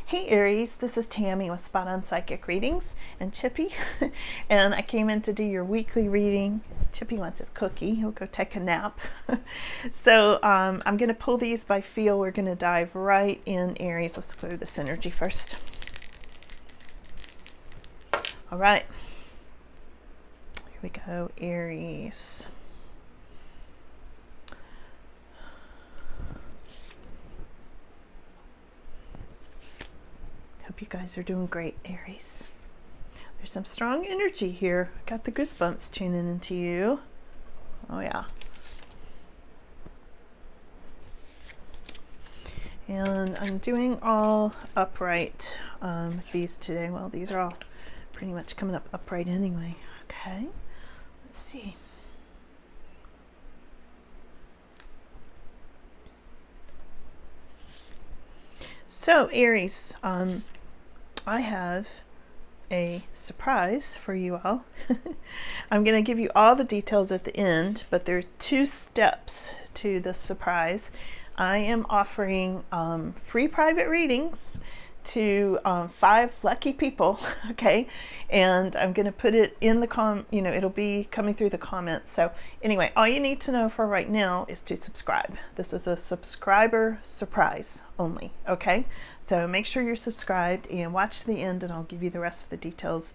Hey Aries, this is Tammy with Spot On Psychic Readings and Chippy. And I came in to do your weekly reading. Chippy wants his cookie. He'll go take a nap. So I'm going to pull these by feel. We're going to dive right in Aries. Let's clear this energy first. All right. Here we go, Aries. Hope you guys are doing great, Aries. There's some strong energy here. I got the goosebumps tuning into you. Oh yeah. And I'm doing all upright with these today. Well, these are all pretty much coming up upright anyway. Okay, let's see. So Aries, I have a surprise for you all. I'm going to give you all the details at the end, but there are 2 steps to this surprise. I am offering free private readings to 5 lucky people, okay? And I'm going to put it in the it'll be coming through the comments. So anyway, all you need to know for right now is to subscribe. This is a subscriber surprise only, okay? So make sure you're subscribed and watch to the end, and I'll give you the rest of the details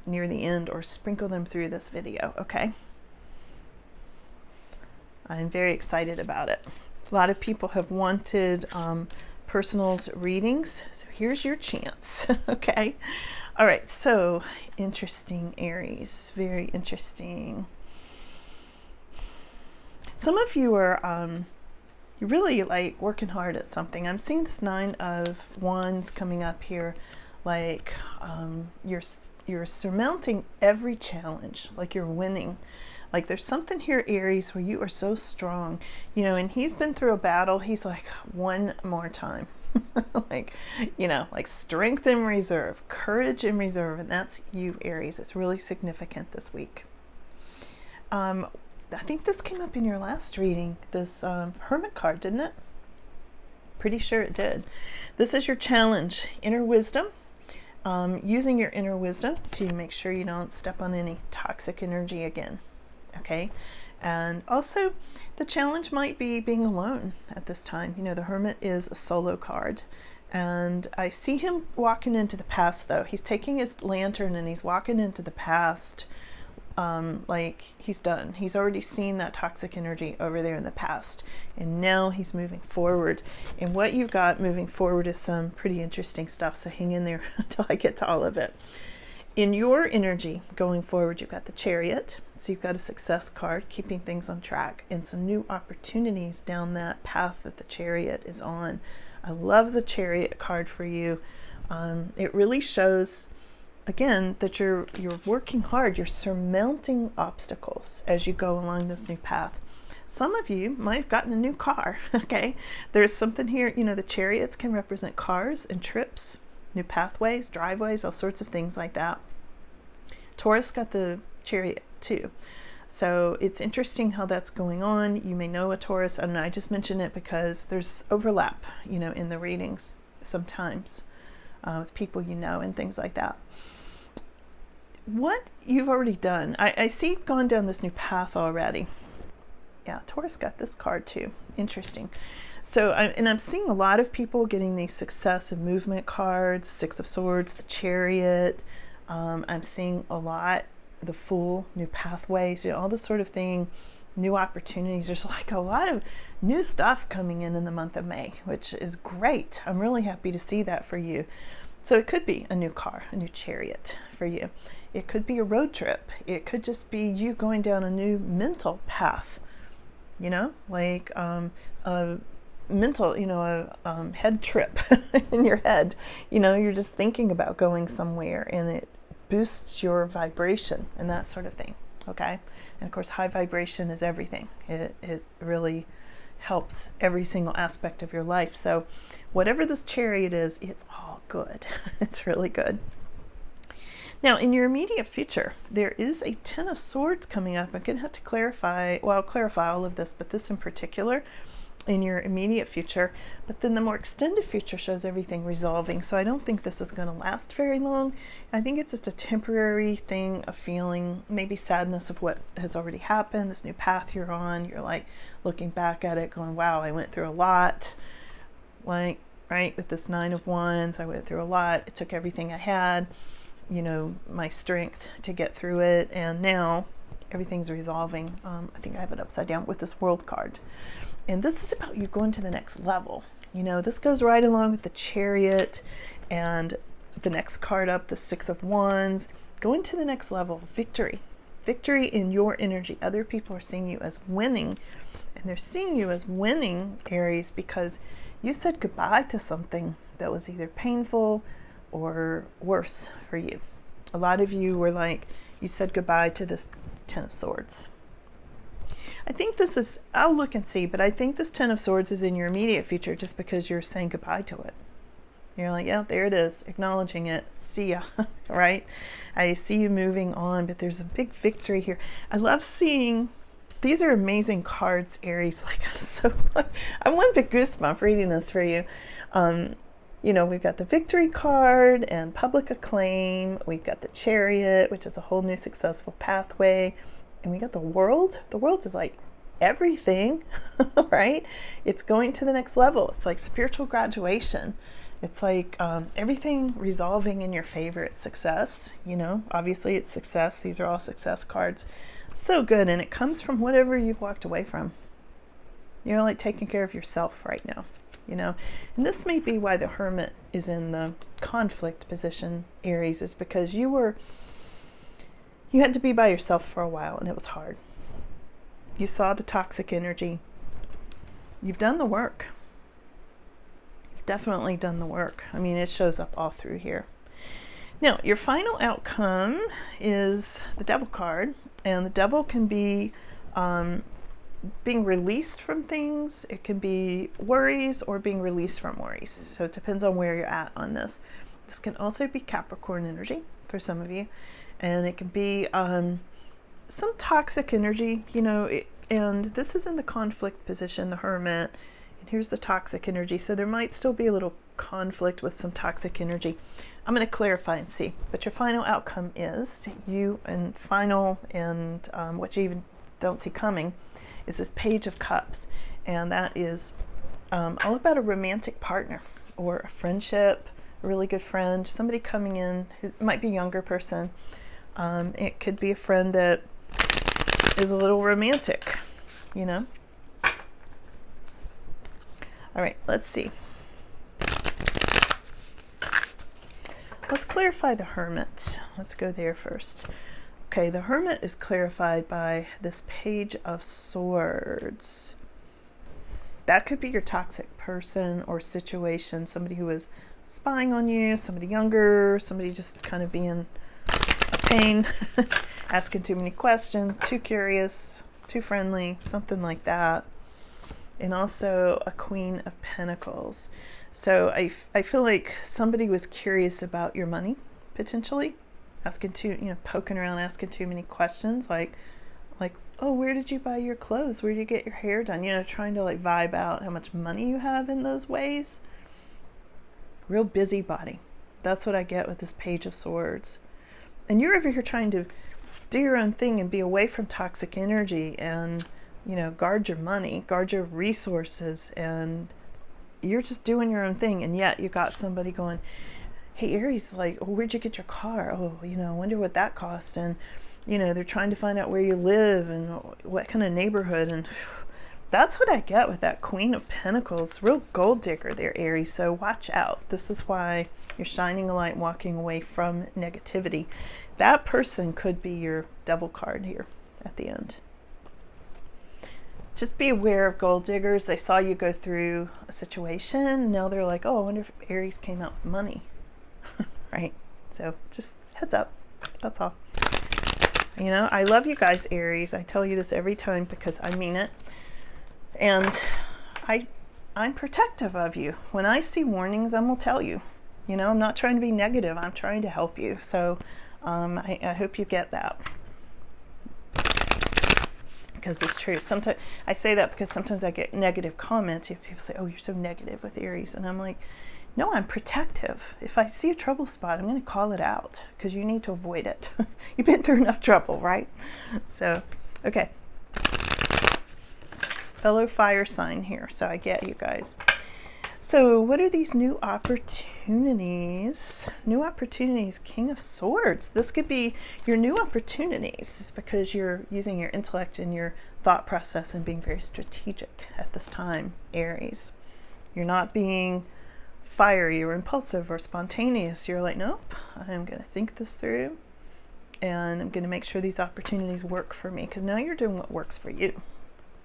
near the end, or sprinkle them through this video, okay? I'm very excited about it. A lot of people have wanted personals readings, so here's your chance. Okay, all right, so interesting, Aries, very interesting. Some of you are you really like working hard at something. I'm seeing this 9 of Wands coming up here, like you're surmounting every challenge, like you're winning. Like there's something here, Aries, where you are so strong, you know, and he's been through a battle. He's like, one more time. Like, you know, like strength in reserve, courage in reserve, and that's you, Aries. It's really significant this week. I think this came up in your last reading, this Hermit card, didn't it? Pretty sure it did. This is your challenge, inner wisdom. Using your inner wisdom to make sure you don't step on any toxic energy again. Okay, and also the challenge might be being alone at this time. You know, the Hermit is a solo card, and I see him walking into the past, though. He's taking his lantern and he's walking into the past, like he's done. He's already seen that toxic energy over there in the past, and now he's moving forward. And what you've got moving forward is some pretty interesting stuff, so hang in there until I get to all of it. In your energy going forward, you've got the Chariot. So you've got a success card, keeping things on track, and some new opportunities down that path that the Chariot is on. I love the Chariot card for you. It really shows, again, that you're working hard. You're surmounting obstacles as you go along this new path. Some of you might have gotten a new car, okay? There's something here, you know, the Chariots can represent cars and trips, new pathways, driveways, all sorts of things like that. Taurus got the Chariot too. So it's interesting how that's going on. You may know a Taurus, and I just mention it because there's overlap, you know, in the readings sometimes with people you know and things like that. What you've already done, I see you've gone down this new path already. Yeah, Taurus got this card too. Interesting. So, I'm seeing a lot of people getting these success and movement cards, 6 of Swords, the Chariot. I'm seeing a lot, the Fool, new pathways, you know, all this sort of thing, new opportunities. There's like a lot of new stuff coming in the month of May, which is great. I'm really happy to see that for you. So it could be a new car, a new Chariot for you. It could be a road trip. It could just be you going down a new mental path, you know, like a mental, you know, a head trip in your head. You know, you're just thinking about going somewhere, and it boosts your vibration and that sort of thing. Okay, and of course high vibration is everything. It really helps every single aspect of your life. So whatever this Chariot is, it's all good. It's really good. Now in your immediate future, there is a 10 of Swords coming up. I'm gonna have to clarify, well, I'll clarify all of this, but this in particular, in your immediate future, but then the more extended future shows everything resolving. So I don't think this is going to last very long. I think it's just a temporary thing of feeling maybe sadness of what has already happened, this new path you're on. You're like looking back at it going, wow, I went through a lot. Like, right, with this 9 of Wands, I went through a lot. It took everything I had, you know, my strength to get through it, and now everything's resolving. I think I have it upside down with this World card. And this is about you going to the next level. You know, this goes right along with the Chariot and the next card up, the 6 of Wands. Going to the next level, victory. Victory in your energy. Other people are seeing you as winning, and they're seeing you as winning, Aries, because you said goodbye to something that was either painful or worse for you. A lot of you were like, you said goodbye to this 10 of Swords. I think this is, I'll look and see, but I think this 10 of Swords is in your immediate future just because you're saying goodbye to it. You're like, yeah, there it is, acknowledging it. See ya, right? I see you moving on, but there's a big victory here. I love seeing, these are amazing cards, Aries. Like, I'm one big goosebump reading this for you. You know, we've got the victory card and public acclaim. We've got the Chariot, which is a whole new successful pathway. And we got the World. The World is like everything, right? It's going to the next level. It's like spiritual graduation. It's like everything resolving in your favor. It's success, you know, obviously it's success. These are all success cards. So good. And it comes from whatever you've walked away from. You're like taking care of yourself right now, you know. And this may be why the Hermit is in the conflict position, Aries, is because you had to be by yourself for a while, and it was hard. You saw the toxic energy. You've done the work. You've definitely done the work. I mean, it shows up all through here. Now, your final outcome is the Devil card, and the Devil can be being released from things. It can be worries or being released from worries. So it depends on where you're at on this. This can also be Capricorn energy for some of you. And it can be some toxic energy, you know, and this is in the conflict position, the Hermit, and here's the toxic energy. So there might still be a little conflict with some toxic energy. I'm going to clarify and see, but your final outcome is what you even don't see coming is this Page of Cups, and that is all about a romantic partner or a friendship, a really good friend, somebody coming in. It might be a younger person. It could be a friend that is a little romantic, you know. All right, let's see. Let's clarify the Hermit. Let's go there first. Okay, the Hermit is clarified by this Page of Swords. That could be your toxic person or situation, somebody who is spying on you, somebody younger, somebody just kind of being a pain, asking too many questions, too curious, too friendly, something like that. And also a Queen of Pentacles. So I feel like somebody was curious about your money, potentially, poking around, asking too many questions, like, oh, where did you buy your clothes? Where did you get your hair done? You know, trying to like vibe out how much money you have in those ways. Real busybody. That's what I get with this Page of Swords. And you're over here trying to do your own thing and be away from toxic energy and, you know, guard your money, guard your resources, and you're just doing your own thing. And yet you got somebody going, hey, Aries, like, oh, where'd you get your car? Oh, you know, I wonder what that cost. And, you know, they're trying to find out where you live and what kind of neighborhood. And that's what I get with that Queen of Pentacles. Real gold digger there, Aries. So watch out. This is why you're shining a light, walking away from negativity. That person could be your Devil card here at the end. Just be aware of gold diggers. They saw you go through a situation. Now they're like, oh, I wonder if Aries came out with money. Right? So just heads up. That's all. You know, I love you guys, Aries. I tell you this every time because I mean it. And I'm protective of you. When I see warnings, I'm going to tell you. You know, I'm not trying to be negative. I'm trying to help you. So I hope you get that. because it's true. Sometimes I say that because sometimes I get negative comments. People say, "Oh, you're so negative with Aries," and I'm like, "No, I'm protective. If I see a trouble spot, I'm going to call it out because you need to avoid it. You've been through enough trouble, right?" So, okay. Fellow fire sign here, so I get you guys. So what are these new opportunities? New opportunities, King of Swords. This could be your new opportunities. It's because you're using your intellect and your thought process and being very strategic at this time, Aries. You're not being fiery or impulsive or spontaneous. You're like, nope, I'm going to think this through and I'm going to make sure these opportunities work for me, because now you're doing what works for you.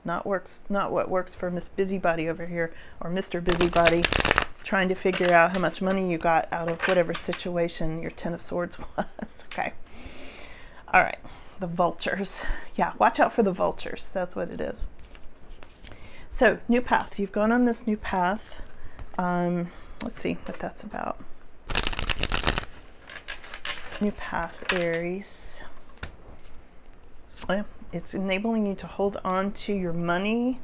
Not what works for Miss Busybody over here, or Mr. Busybody, trying to figure out how much money you got out of whatever situation your Ten of Swords was. Okay. All right. The vultures. Yeah, watch out for the vultures. That's what it is. So, new path. You've gone on this new path. Let's see what that's about. New path, Aries. It's enabling you to hold on to your money.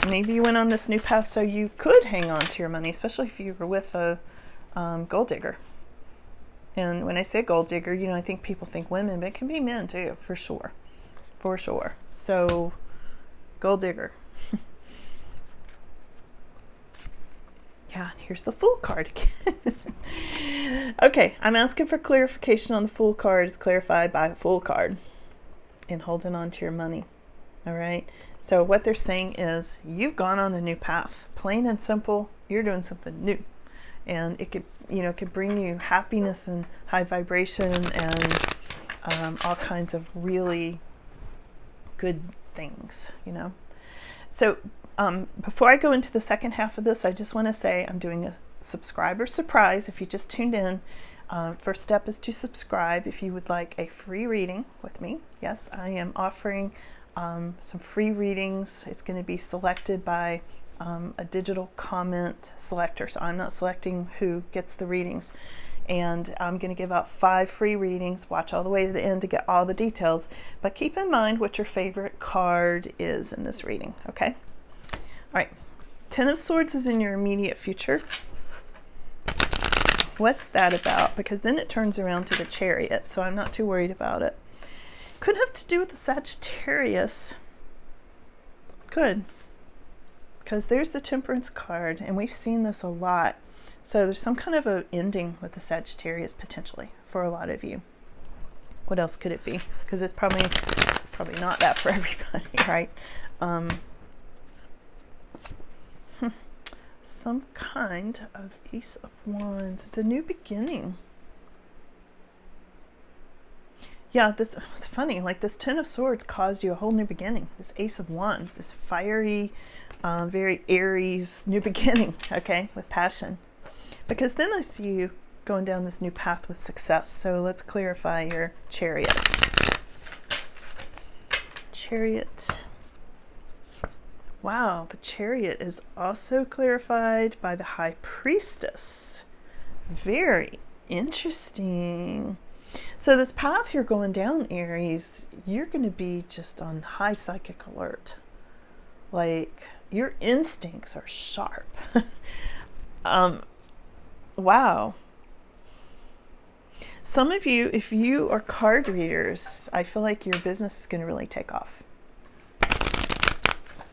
Maybe you went on this new path so you could hang on to your money, especially if you were with a gold digger. And when I say gold digger, you know, I think people think women, but it can be men too, for sure. For sure. So, gold digger. Yeah, and here's the Fool card again. Okay, I'm asking for clarification on the Fool card. It's clarified by the Fool card and holding on to your money. All right. So what they're saying is you've gone on a new path. Plain and simple, you're doing something new. And it could, you know, could bring you happiness and high vibration and all kinds of really good things, you know. So before I go into the second half of this, I just want to say I'm doing a subscriber surprise. If you just tuned in, first step is to subscribe if you would like a free reading with me. Yes, I am offering some free readings. It's going to be selected by a digital comment selector, so I'm not selecting who gets the readings. And I'm going to give out 5 free readings. Watch all the way to the end to get all the details, but keep in mind what your favorite card is in this reading, okay? All right, Ten of Swords is in your immediate future. What's that about? Because then it turns around to the Chariot, so I'm not too worried about it. Could have to do with the Sagittarius. Could. Because there's the Temperance card, and we've seen this a lot. So there's some kind of an ending with the Sagittarius potentially for a lot of you. What else could it be? Because it's probably not that for everybody, right? Some kind of Ace of Wands. It's a new beginning. Yeah, it's funny. Like this Ten of Swords caused you a whole new beginning. This Ace of Wands, this fiery, very Aries new beginning. Okay, with passion. Because then I see you going down this new path with success. So let's clarify your Chariot. Chariot. Wow, the Chariot is also clarified by the High Priestess. Very interesting. So this path you're going down, Aries, you're going to be just on high psychic alert. Like, your instincts are sharp. Wow. Some of you, if you are card readers, I feel like your business is going to really take off.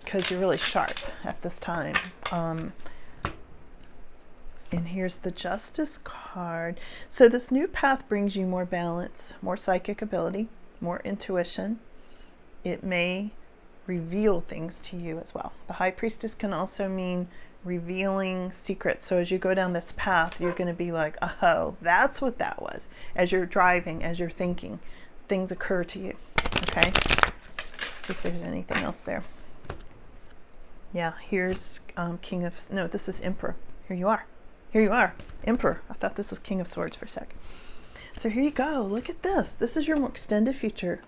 Because you're really sharp at this time. And here's the Justice card. So this new path brings you more balance, more psychic ability, more intuition. It may reveal things to you as well. The High Priestess can also mean revealing secrets. So as you go down this path, you're going to be like, oh, that's what that was. As you're driving, as you're thinking, things occur to you. Okay? Let's see if there's anything else there. Yeah, here's King of... No, this is Emperor. Here you are. Here you are. Emperor. I thought this was King of Swords for a sec. So here you go. Look at this. This is your more extended future,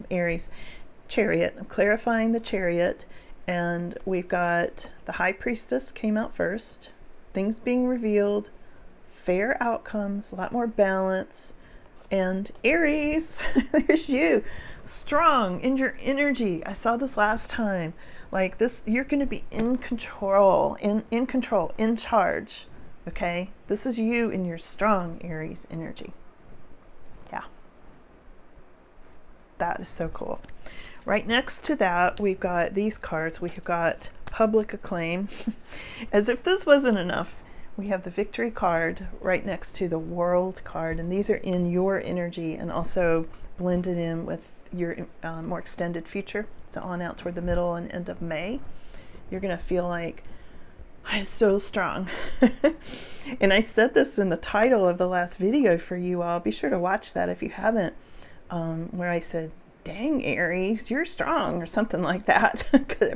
Aries. Chariot. I'm clarifying the Chariot. And we've got the High Priestess came out first. Things being revealed. Fair outcomes. A lot more balance. And Aries, there's you, strong in your energy. I saw this last time. Like this, you're going to be in control, in control, in charge. Okay, this is you in your strong Aries energy. Yeah, that is so cool. Right next to that, we've got these cards. We've got public acclaim. As if this wasn't enough, we have the victory card right next to the world card, and these are in your energy and also blended in with your more extended future. So on out toward the middle and end of May, you're going to feel like, I'm so strong. And I said this in the title of the last video for you all. Be sure to watch that if you haven't, where I said, dang Aries, you're strong, or something like that.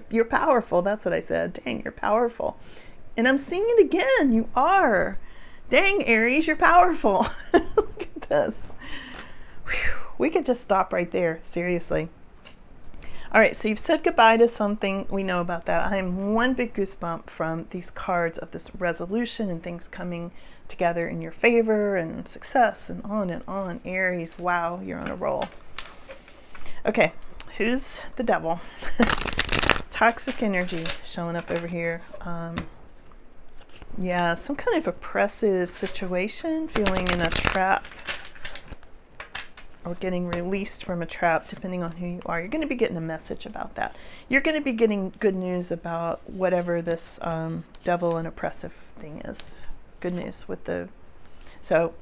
You're powerful. That's what I said. Dang, you're powerful. And I'm seeing it again. You are. Dang Aries, you're powerful. Look at this. Whew. We could just stop right there. Seriously. All right, so you've said goodbye to something. We know about that. I am one big goosebump from these cards of this resolution and things coming together in your favor and success and on and on. Aries, wow, you're on a roll. Okay, who's the devil? Toxic energy showing up over here. Yeah, some kind of oppressive situation, feeling in a trap or getting released from a trap, depending on who you are. You're going to be getting a message about that. You're going to be getting good news about whatever this devil and oppressive thing is. Good news with the... So,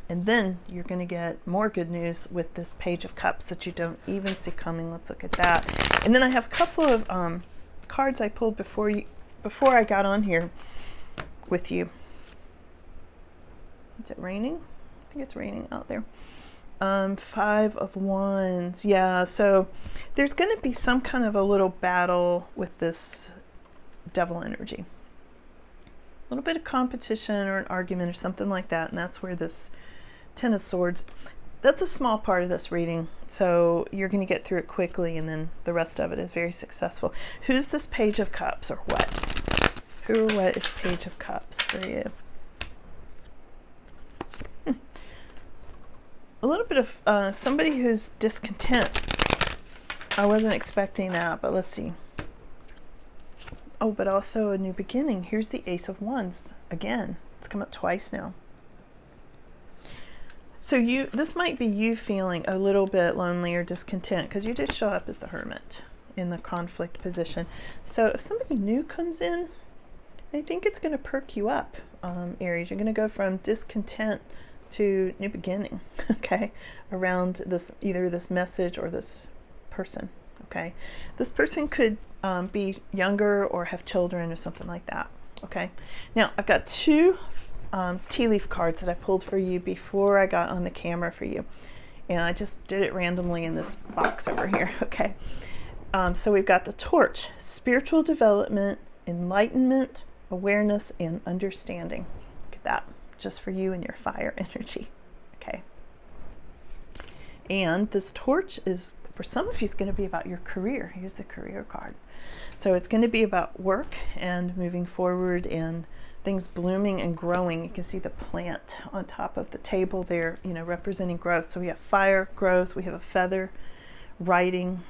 and then you're going to get more good news with this Page of Cups that you don't even see coming. Let's look at that. And then I have a couple of cards I pulled before I got on here with you. Is it raining? I think it's raining out there. 5 of Wands. Yeah, so there's going to be some kind of a little battle with this devil energy. A little bit of competition or an argument or something like that, and that's where this Ten of Swords, that's a small part of this reading, so you're going to get through it quickly, and then the rest of it is very successful. Who's this Page of Cups, or what? Who or what is Page of Cups for you? A little bit of somebody who's discontent. I wasn't expecting that, but let's see. Oh, but also a new beginning. Here's the Ace of Wands again. It's come up twice now. So this might be you feeling a little bit lonely or discontent, because you did show up as the Hermit in the conflict position. So if somebody new comes in, I think it's going to perk you up, Aries. You're going to go from discontent to new beginning, okay, around this, either this message or this person, okay. This person could be younger or have children or something like that, okay. Now I've got two tea leaf cards that I pulled for you before I got on the camera for you, and I just did it randomly in this box over here, okay. So we've got the Torch, spiritual development, enlightenment, awareness, and understanding. Look at that, just for you and your fire energy, okay. And this Torch is, for some of you, it's going to be about your career. Here's the career card. So it's going to be about work and moving forward and things blooming and growing. You can see the plant on top of the table there, you know, representing growth. So we have fire, growth, we have a feather, writing,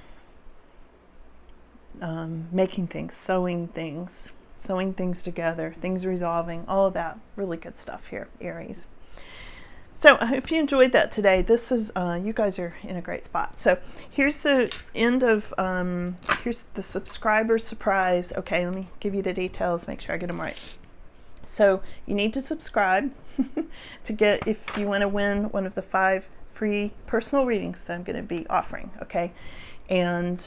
making things, sewing things together, things resolving, all of that. Really good stuff here, Aries. So I hope you enjoyed that today. This is, you guys are in a great spot. So here's the end of, here's the subscriber surprise. Okay, let me give you the details, make sure I get them right. So you need to subscribe to get, if you want to win one of the 5 free personal readings that I'm going to be offering, okay? And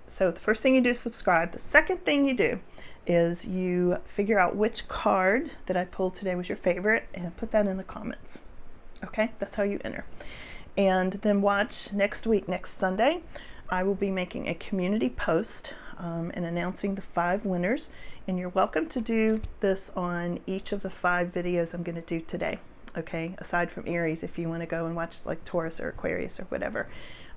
so the first thing you do is subscribe. The second thing you do is you figure out which card that I pulled today was your favorite and put that in the comments. Okay, that's how you enter. And then watch next week, next Sunday, I will be making a community post and announcing the 5 winners. And you're welcome to do this on each of the 5 videos I'm going to do today. Okay, aside from Aries, if you want to go and watch like Taurus or Aquarius or whatever,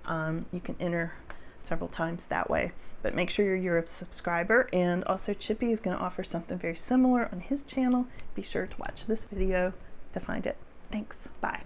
you can enter several times that way. But make sure you're a subscriber. And also Chippy is going to offer something very similar on his channel. Be sure to watch this video to find it. Thanks. Bye.